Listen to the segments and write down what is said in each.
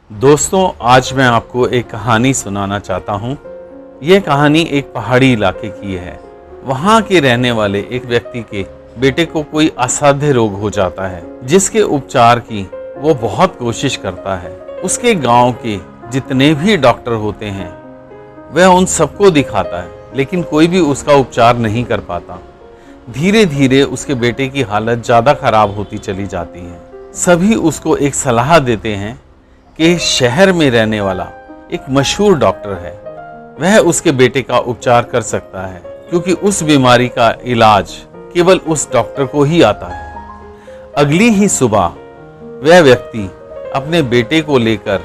दोस्तों, आज मैं आपको एक कहानी सुनाना चाहता हूँ। यह कहानी एक पहाड़ी इलाके की है। वहाँ के रहने वाले एक व्यक्ति के बेटे को कोई असाध्य रोग हो जाता है, जिसके उपचार की वो बहुत कोशिश करता है। उसके गांव के जितने भी डॉक्टर होते हैं वह उन सबको दिखाता है, लेकिन कोई भी उसका उपचार नहीं कर पाता। धीरे धीरे उसके बेटे की हालत ज़्यादा खराब होती चली जाती है। सभी उसको एक सलाह देते हैं कि शहर में रहने वाला एक मशहूर डॉक्टर है, वह उसके बेटे का उपचार कर सकता है, क्योंकि उस बीमारी का इलाज केवल उस डॉक्टर को ही आता है। अगली ही सुबह वह व्यक्ति अपने बेटे को लेकर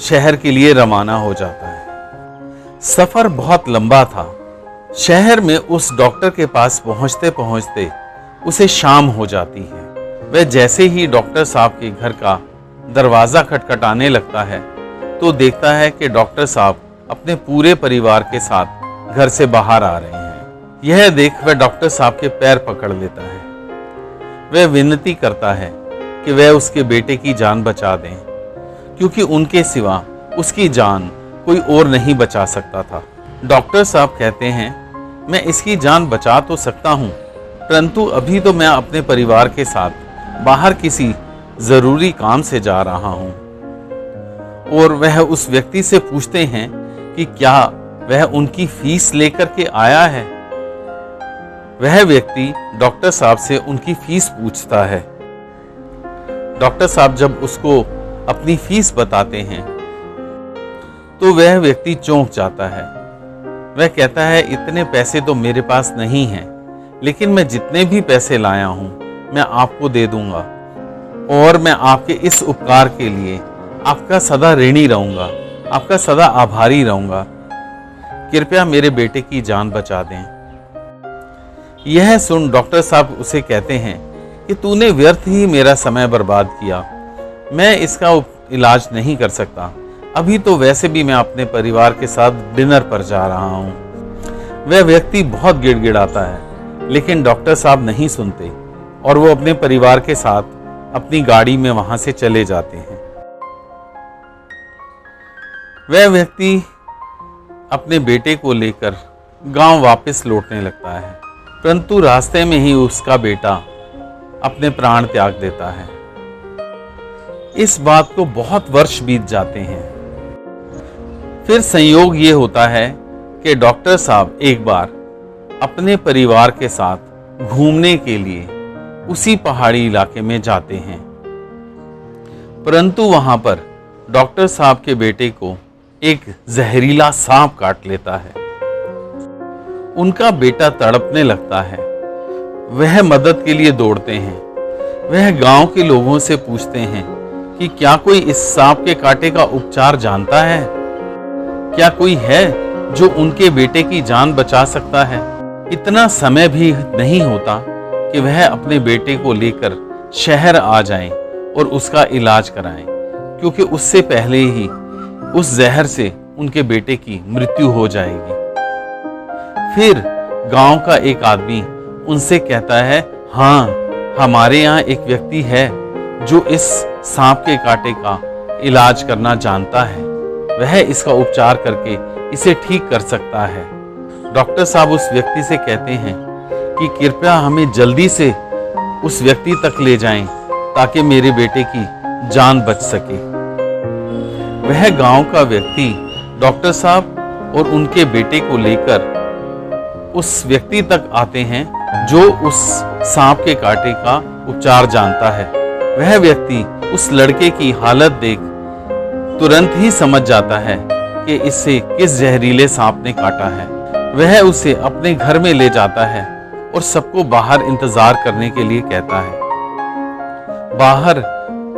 शहर के लिए रवाना हो जाता है। सफर बहुत लंबा था। शहर में उस डॉक्टर के पास पहुंचते पहुंचते उसे शाम हो जाती है। वह जैसे ही डॉक्टर साहब के घर का दरवाजा खटखटाने लगता है तो देखता है कि डॉक्टर साहब अपने पूरे परिवार के साथ घर से बाहर आ रहे हैं। यह देख वह डॉक्टर साहब के पैर पकड़ लेता है। वह विनती करता है कि वह उसके बेटे की जान बचा दें, क्योंकि उनके सिवा उसकी जान कोई और नहीं बचा सकता था। डॉक्टर साहब कहते हैं, मैं इसकी जान बचा तो सकता हूँ, परंतु अभी तो मैं अपने परिवार के साथ बाहर किसी जरूरी काम से जा रहा हूँ। और वह उस व्यक्ति से पूछते हैं कि क्या वह उनकी फीस लेकर के आया है। वह व्यक्ति डॉक्टर साहब से उनकी फीस पूछता है। डॉक्टर साहब जब उसको अपनी फीस बताते हैं तो वह व्यक्ति चौंक जाता है। वह कहता है, इतने पैसे तो मेरे पास नहीं हैं, लेकिन मैं जितने भी पैसे लाया हूं मैं आपको दे दूंगा, और मैं आपके इस उपकार के लिए आपका सदा ऋणी रहूंगा, आपका सदा आभारी रहूंगा। कृपया मेरे बेटे की जान बचा दें। यह सुन डॉक्टर साहब उसे कहते हैं कि तूने व्यर्थ ही मेरा समय बर्बाद किया, मैं इसका इलाज नहीं कर सकता। अभी तो वैसे भी मैं अपने परिवार के साथ डिनर पर जा रहा हूँ। वह व्यक्ति बहुत गिड़गिड़ाता है, लेकिन डॉक्टर साहब नहीं सुनते और वो अपने परिवार के साथ अपनी गाड़ी में वहां से चले जाते हैं। वह व्यक्ति अपने बेटे को लेकर गांव वापस लौटने लगता है, परंतु रास्ते में ही उसका बेटा अपने प्राण त्याग देता है। इस बात को बहुत वर्ष बीत जाते हैं। फिर संयोग ये होता है कि डॉक्टर साहब एक बार अपने परिवार के साथ घूमने के लिए उसी पहाड़ी इलाके में जाते हैं, परंतु वहां पर डॉक्टर साहब के बेटे को एक जहरीला सांप काट लेता है। उनका बेटा तड़पने लगता है। वह मदद के लिए दौड़ते हैं। वह गांव के लोगों से पूछते हैं कि क्या कोई इस सांप के कांटे का उपचार जानता है, क्या कोई है जो उनके बेटे की जान बचा सकता है। इतना समय भी नहीं होता कि वह अपने बेटे को लेकर शहर आ जाएं और उसका इलाज कराएं, क्योंकि उससे पहले ही उस जहर से उनके बेटे की मृत्यु हो जाएगी। फिर गांव का एक आदमी उनसे कहता है, हाँ, हमारे यहाँ एक व्यक्ति है जो इस सांप के कांटे का इलाज करना जानता है। वह इसका उपचार करके इसे ठीक कर सकता है। डॉक्टर साहब उस व्यक्ति से कहते हैं कि कृपया हमें जल्दी से उस व्यक्ति तक ले जाएं, ताकि मेरे बेटे की जान बच सके। वह गांव का व्यक्ति डॉक्टर साहब और उनके बेटे को लेकर उस व्यक्ति तक आते हैं जो उस सांप के कांटे का उपचार जानता है। वह व्यक्ति उस लड़के की हालत देख तुरंत ही समझ जाता है कि इसे किस जहरीले सांप ने काटा है। वह उसे अपने घर में ले जाता है और सबको बाहर इंतजार करने के लिए कहता है। बाहर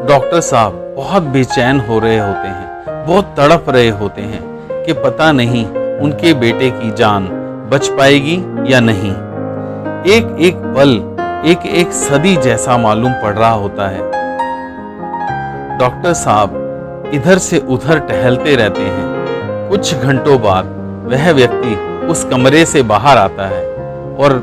डॉक्टर साहब बहुत बेचैन हो रहे होते हैं, बहुत तड़प रहे होते हैं कि पता नहीं उनके बेटे की जान बच पाएगी या नहीं। एक एक पल एक एक सदी जैसा मालूम पड़ रहा होता है। डॉक्टर साहब इधर से उधर टहलते रहते हैं। कुछ घंटों बाद वह व्यक्ति उस कमरे से बाहर आता है और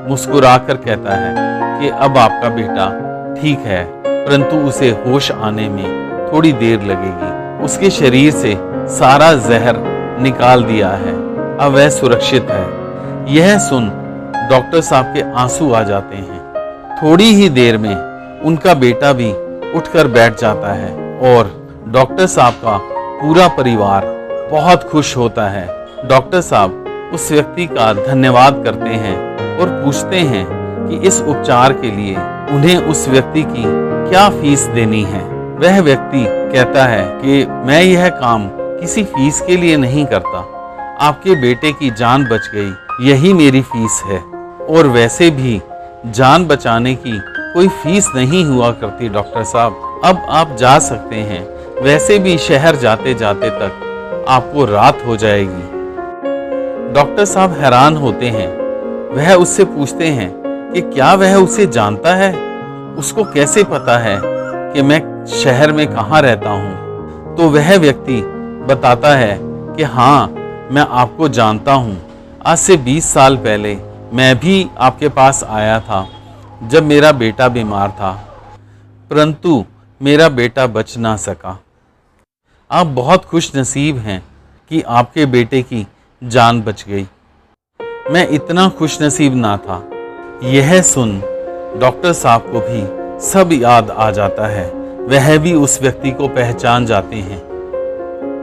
मुस्कुराकर कहता है कि अब आपका बेटा ठीक है, परंतु उसे होश आने में थोड़ी देर लगेगी। उसके शरीर से सारा जहर निकाल दिया है, अब वह सुरक्षित है। यह सुन डॉक्टर साहब के आंसू आ जाते हैं। थोड़ी ही देर में उनका बेटा भी उठकर बैठ जाता है और डॉक्टर साहब का पूरा परिवार बहुत खुश होता है। डॉक्टर साहब उस व्यक्ति का धन्यवाद करते हैं और पूछते हैं कि इस उपचार के लिए उन्हें उस व्यक्ति की क्या फीस देनी है। वह व्यक्ति कहता है कि मैं यह काम किसी फीस के लिए नहीं करता, आपके बेटे की जान बच गई, यही मेरी फीस है। और वैसे भी जान बचाने की कोई फीस नहीं हुआ करती डॉक्टर साहब, अब आप जा सकते हैं। वैसे भी शहर जाते जाते तक आपको रात हो जाएगी। डॉक्टर साहब हैरान होते हैं। वह उससे पूछते हैं कि क्या वह उसे जानता है, उसको कैसे पता है कि मैं शहर में कहाँ रहता हूँ। तो वह व्यक्ति बताता है कि हाँ, मैं आपको जानता हूँ। आज से 20 साल पहले मैं भी आपके पास आया था जब मेरा बेटा बीमार था, परंतु मेरा बेटा बच ना सका। आप बहुत खुश नसीब हैं कि आपके बेटे की जान बच गई। मैं इतना खुश नसीब ना था। यह सुन डॉक्टर साहब को भी सब याद आ जाता है। वह भी उस व्यक्ति को पहचान जाते हैं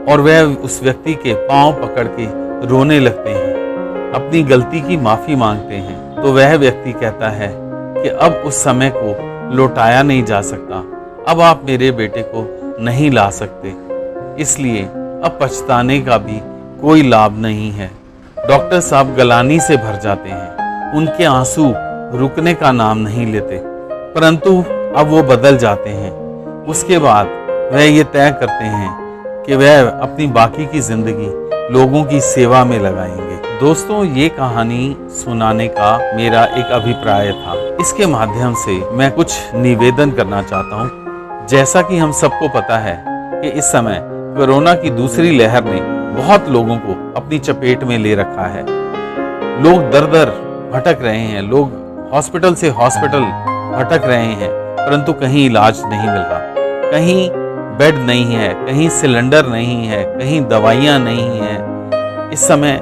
और वह उस व्यक्ति के पांव पकड़ के रोने लगते हैं, अपनी गलती की माफी मांगते हैं। तो वह व्यक्ति कहता है कि अब उस समय को लौटाया नहीं जा सकता, अब आप मेरे बेटे को नहीं ला सकते, इसलिए अब पछताने का भी कोई लाभ नहीं है। डॉक्टर साहब गलानी से भर जाते हैं। उनके आंसू रुकने का नाम नहीं लेते, परंतु अब वो बदल जाते हैं। उसके बाद वह ये तय करते हैं कि वह अपनी बाकी की जिंदगी लोगों की सेवा में लगाएंगे। दोस्तों, ये कहानी सुनाने का मेरा एक अभिप्राय था। इसके माध्यम से मैं कुछ निवेदन करना चाहता हूँ। जैसा कि हम सबको पता है कि इस समय कोरोना की दूसरी लहर ने बहुत लोगों को अपनी चपेट में ले रखा है। लोग दर दर भटक रहे हैं, लोग हॉस्पिटल से हॉस्पिटल भटक रहे हैं, परंतु कहीं इलाज नहीं मिल रहा, कहीं बेड नहीं है, कहीं सिलेंडर नहीं है, कहीं दवाइयाँ नहीं हैं। इस समय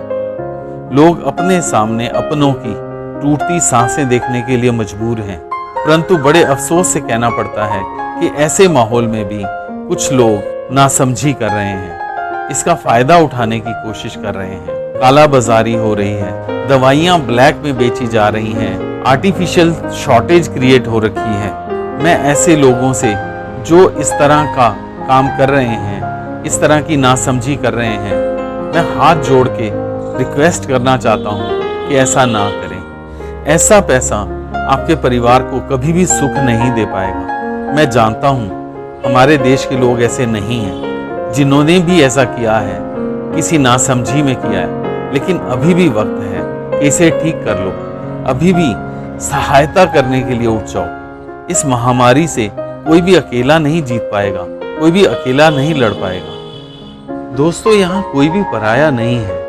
लोग अपने सामने अपनों की टूटती सांसें देखने के लिए मजबूर हैं, परंतु बड़े अफसोस से कहना पड़ता है कि ऐसे माहौल में भी कुछ लोग नासमझी कर रहे हैं, इसका फायदा उठाने की कोशिश कर रहे हैं। काला बाजारी हो रही है, दवाइयाँ ब्लैक में बेची जा रही हैं, आर्टिफिशियल शॉर्टेज क्रिएट हो रखी है। मैं ऐसे लोगों से जो इस तरह का काम कर रहे हैं, इस तरह की नासमझी कर रहे हैं, मैं हाथ जोड़ के रिक्वेस्ट करना चाहता हूँ कि ऐसा ना करें। ऐसा पैसा आपके परिवार को कभी भी सुख नहीं दे पाएगा। मैं जानता हूँ हमारे देश के लोग ऐसे नहीं हैं, जिन्होंने भी ऐसा किया है, किसी नासमझी में किया है, लेकिन अभी भी वक्त है कि इसे ठीक कर लो। अभी भी सहायता करने के लिए उठ जाओ। इस महामारी से कोई भी अकेला नहीं जीत पाएगा, कोई भी अकेला नहीं लड़ पाएगा। दोस्तों, यहाँ कोई भी पराया नहीं है,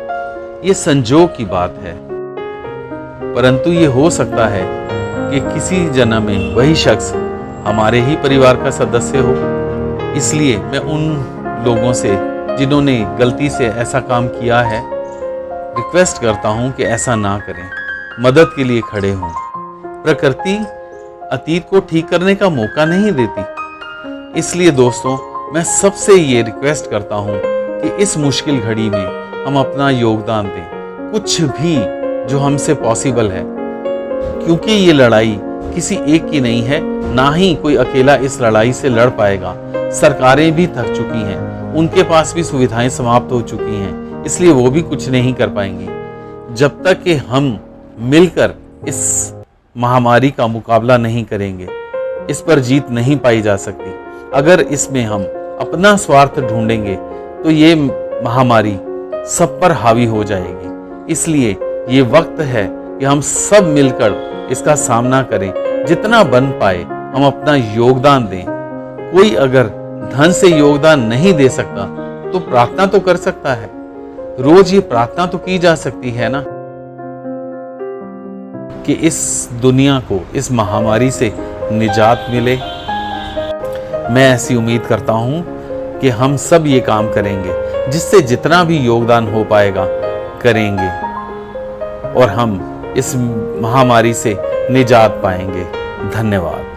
ये संजोग की बात है, परंतु ये हो सकता है कि किसी जन्म में वही शख्स हमारे ही परिवार का सदस्य हो। इसलिए मैं उन लोगों से जिन्होंने गलती से ऐसा काम किया है रिक्वेस्ट करता हूं कि ऐसा ना करें, मदद के लिए खड़े हों। प्रकृति अतीत को ठीक करने का मौका नहीं देती। इसलिए दोस्तों, मैं सबसे ये रिक्वेस्ट करता हूं कि इस मुश्किल घड़ी में हम अपना योगदान दें, कुछ भी जो हमसे पॉसिबल है, क्योंकि ये लड़ाई किसी एक की नहीं है, ना ही कोई अकेला इस लड़ाई से लड़ पाएगा। सरकारें भी थक चुकी हैं, उनके पास भी सुविधाएं समाप्त हो चुकी हैं, इसलिए वो भी कुछ नहीं कर पाएंगी। जब तक कि हम मिलकर इस महामारी का मुकाबला नहीं करेंगे, इस पर जीत नहीं पाई जा सकती। अगर इसमें हम अपना स्वार्थ ढूंढेंगे तो ये महामारी सब पर हावी हो जाएगी। इसलिए ये वक्त है कि हम सब मिलकर इसका सामना करें, जितना बन पाए हम अपना योगदान दें। कोई अगर धन से योगदान नहीं दे सकता तो प्रार्थना तो कर सकता है, रोज ये प्रार्थना तो की जा सकती है ना, कि इस दुनिया को इस महामारी से निजात मिले। मैं ऐसी उम्मीद करता हूँ कि हम सब ये काम करेंगे, जिससे जितना भी योगदान हो पाएगा करेंगे और हम इस महामारी से निजात पाएंगे। धन्यवाद।